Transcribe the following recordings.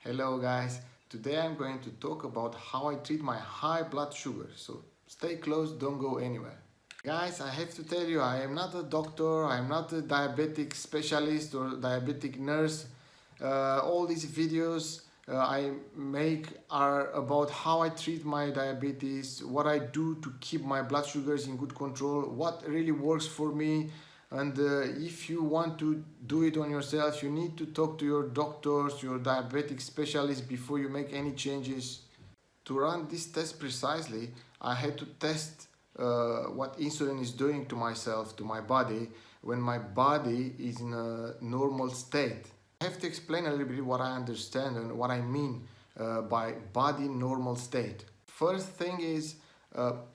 Hello guys, today I'm going to talk about how I treat my high blood sugar, so stay close, don't go anywhere. Guys, I have to tell you, I am not a doctor, I am not a diabetic specialist or diabetic nurse. All these videos I make are about how I treat my diabetes, what I do to keep my blood sugars in good control, what really works for me. And if you want to do it on yourself, you need to talk to your doctors, your diabetic specialist before you make any changes. To run this test precisely, I had to test what insulin is doing to myself, to my body, when my body is in a normal state. I have to explain a little bit what I understand and what I mean by body normal state. First thing is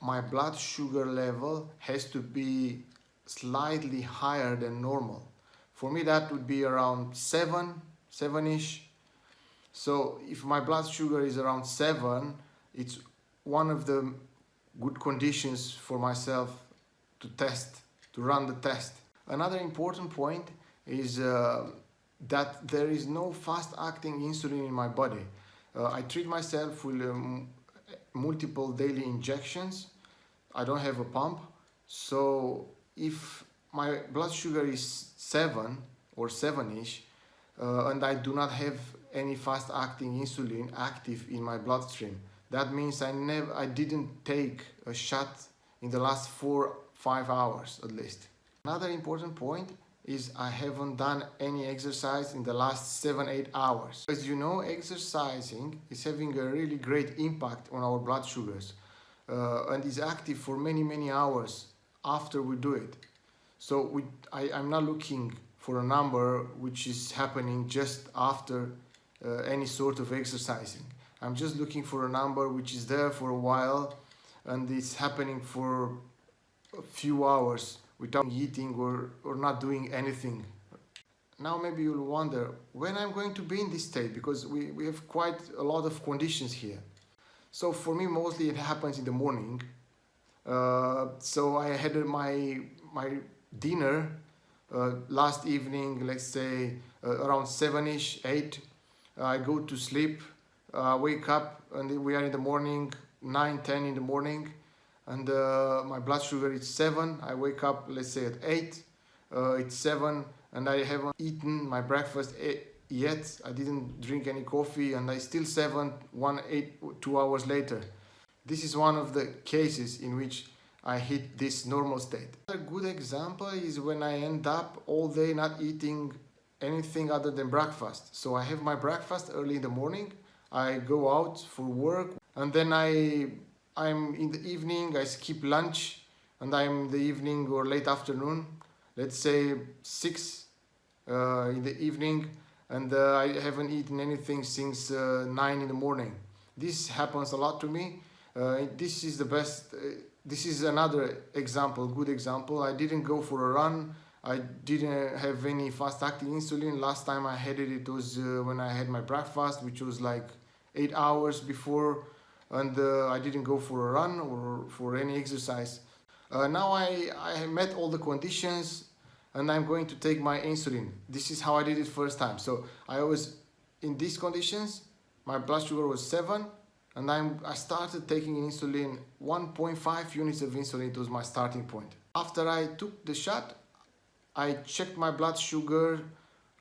my blood sugar level has to be slightly higher than normal. For me that would be around 7-ish. So if my blood sugar is around 7, it's one of the good conditions for myself to test, to run the test. Another important point is that there is no fast-acting insulin in my body. I treat myself with multiple daily injections. I don't have a pump, so if my blood sugar is 7 or 7-ish and I do not have any fast-acting insulin active in my bloodstream, that means I didn't take a shot in the last 4-5 hours at least. Another important point is I haven't done any exercise in the last 7-8 hours. As you know, exercising is having a really great impact on our blood sugars and is active for many hours after we do it. So I'm not looking for a number which is happening just after any sort of exercising. I'm just looking for a number which is there for a while and it's happening for a few hours without eating or not doing anything. Now maybe you'll wonder when I'm going to be in this state, because we have quite a lot of conditions here. So for me mostly it happens in the morning. So I had my dinner last evening, let's say around 7-ish, 8. I go to sleep, wake up, and we are in the morning, 9-10 in the morning, and my blood sugar is 7. I wake up, let's say at 8, it's 7, and I haven't eaten my breakfast yet. I didn't drink any coffee, and I still 7, 2 hours later. This is one of the cases in which I hit this normal state. Another good example is when I end up all day not eating anything other than breakfast. So I have my breakfast early in the morning, I go out for work, and then I'm in the evening, I skip lunch, and I'm in the evening or late afternoon, let's say 6 in the evening, and I haven't eaten anything since 9 in the morning. This happens a lot to me. This is the best. This is another example, good example. I didn't go for a run. I didn't have any fast-acting insulin. Last time I had it, it was when I had my breakfast, which was like 8 hours before, and I didn't go for a run or for any exercise. Now I met all the conditions, and I'm going to take my insulin. This is how I did it first time. So I was in these conditions. My blood sugar was 7. And I started taking insulin, 1.5 units of insulin. It was my starting point. After I took the shot, I checked my blood sugar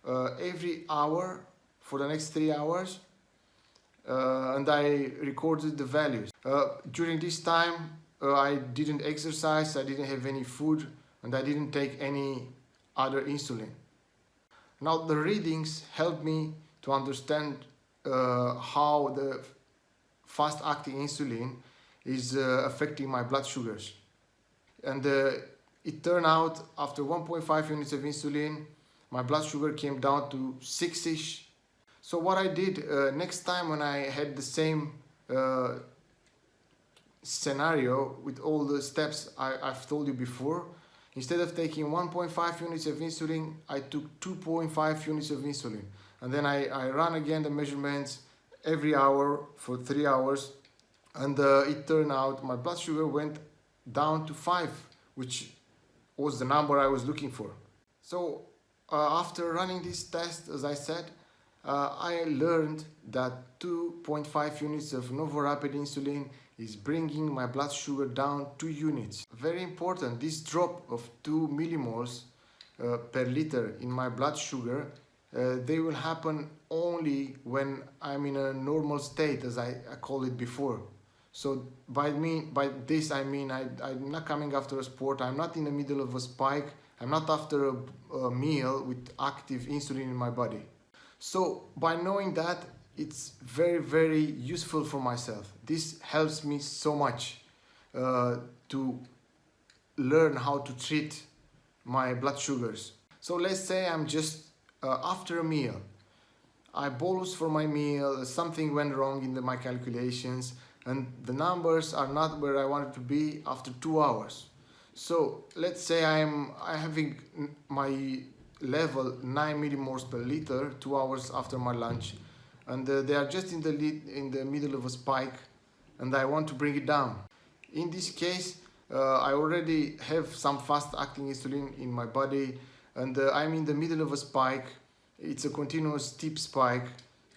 every hour for the next 3 hours, and I recorded the values. During this time, I didn't exercise, I didn't have any food, and I didn't take any other insulin. Now the readings helped me to understand how the fast-acting insulin is affecting my blood sugars. And it turned out after 1.5 units of insulin, my blood sugar came down to 6-ish. So what I did next time when I had the same scenario with all the steps I've told you before, instead of taking 1.5 units of insulin, I took 2.5 units of insulin. And then I ran again the measurements every hour for 3 hours, and it turned out my blood sugar went down to 5, which was the number I was looking for. So after running this test, as I said, I learned that 2.5 units of novorapid insulin is bringing my blood sugar down 2 units. Very important, this drop of 2 millimoles per liter in my blood sugar, they will happen only when I'm in a normal state, as I called it before. So by this I mean I'm not coming after a sport, I'm not in the middle of a spike, I'm not after a meal with active insulin in my body. So by knowing that, it's very useful for myself. This helps me so much to learn how to treat my blood sugars. So let's say I'm just after a meal. I bolus for my meal, something went wrong in my calculations, and the numbers are not where I want it to be after 2 hours. So let's say I'm having my level 9 millimoles per liter 2 hours after my lunch, and they are just in the middle of a spike, and I want to bring it down. In this case, I already have some fast-acting insulin in my body, and I'm in the middle of a spike. It's a continuous steep spike.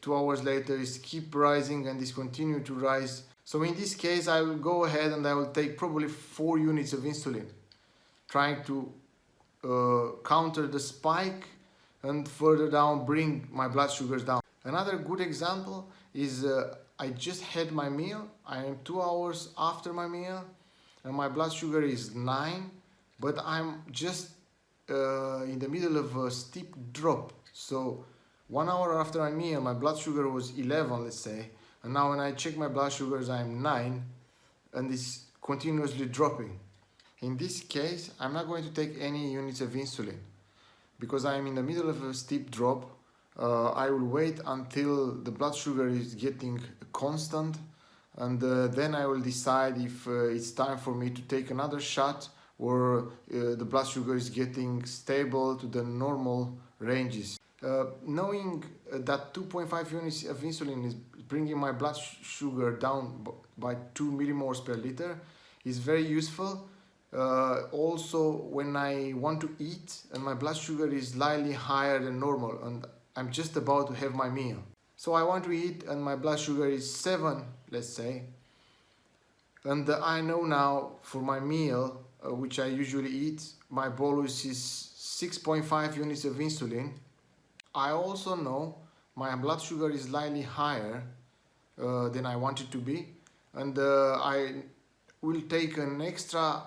2 hours later, it's keep rising and it's continue to rise. So in this case, I will go ahead and I will take probably 4 units of insulin, trying to counter the spike and further down bring my blood sugars down. Another good example is I just had my meal. I am 2 hours after my meal and my blood sugar is 9, but I'm just in the middle of a steep drop. So 1 hour after my meal, my blood sugar was 11, let's say, and now when I check my blood sugars, I'm 9, and it's continuously dropping. In this case, I'm not going to take any units of insulin because I'm in the middle of a steep drop. I will wait until the blood sugar is getting constant, and then I will decide if it's time for me to take another shot or the blood sugar is getting stable to the normal ranges. Knowing that 2.5 units of insulin is bringing my blood sugar down by 2 millimoles per liter is very useful. Also, when I want to eat and my blood sugar is slightly higher than normal and I'm just about to have my meal. So I want to eat and my blood sugar is 7, let's say. And I know now for my meal, which I usually eat, my bolus is 6.5 units of insulin. I also know my blood sugar is slightly higher than I want it to be, and I will take an extra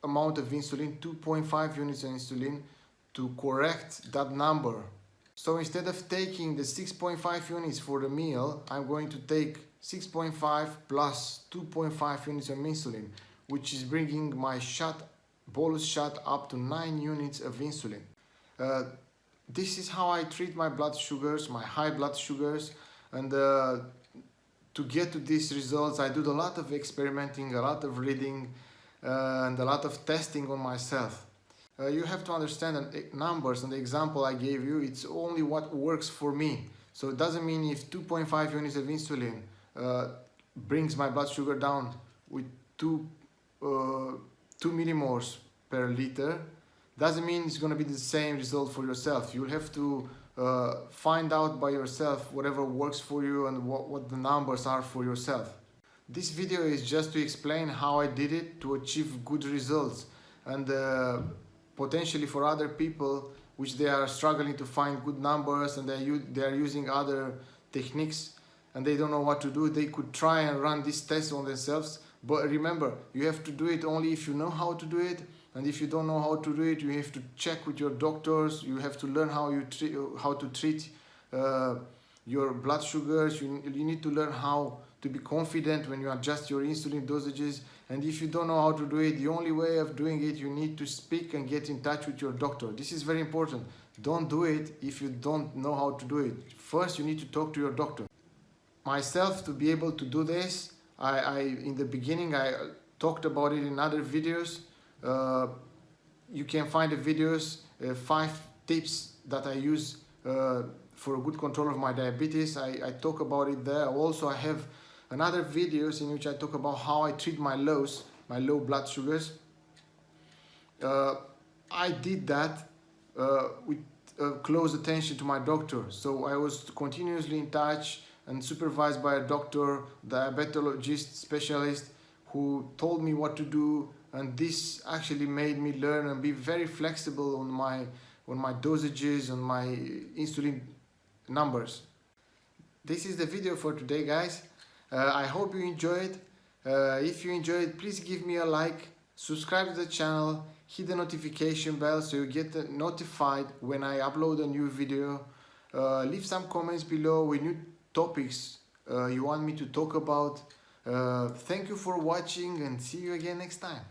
amount of insulin, 2.5 units of insulin, to correct that number. So instead of taking the 6.5 units for the meal, I'm going to take 6.5 plus 2.5 units of insulin, which is bringing my bolus shot up to 9 units of insulin. This is how I treat my blood sugars, my high blood sugars, and to get to these results I do a lot of experimenting, a lot of reading, and a lot of testing on myself. You have to understand that numbers and the example I gave you, it's only what works for me. So it doesn't mean if 2.5 units of insulin brings my blood sugar down with 2 millimoles per liter, doesn't mean it's going to be the same result for yourself. You'll have to find out by yourself whatever works for you and what the numbers are for yourself. This video is just to explain how I did it to achieve good results, and potentially for other people which they are struggling to find good numbers and they are using other techniques and they don't know what to do, they could try and run this test on themselves. But remember, you have to do it only if you know how to do it, and if you don't know how to do it, you have to check with your doctors. You have to learn how to treat your blood sugars. You need to learn how to be confident when you adjust your insulin dosages. And if you don't know how to do it, the only way of doing it, you need to speak and get in touch with your doctor. This is very important. Don't do it if you don't know how to do it. First, you need to talk to your doctor. Myself, to be able to do this, in the beginning I talked about it in other videos. You can find the videos, 5 tips that I use for a good control of my diabetes. I talk about it there. Also, I have another videos in which I talk about how I treat my low blood sugars. I did that with close attention to my doctor. So I was continuously in touch and supervised by a doctor, diabetologist specialist, who told me what to do, and this actually made me learn and be very flexible on my dosages, on my insulin numbers. This is the video for today, guys. I hope you enjoyed. If you enjoyed, please give me a like, subscribe to the channel, hit the notification bell so you get notified when I upload a new video. Leave some comments below with new topics you want me to talk about. Thank you for watching, and see you again next time.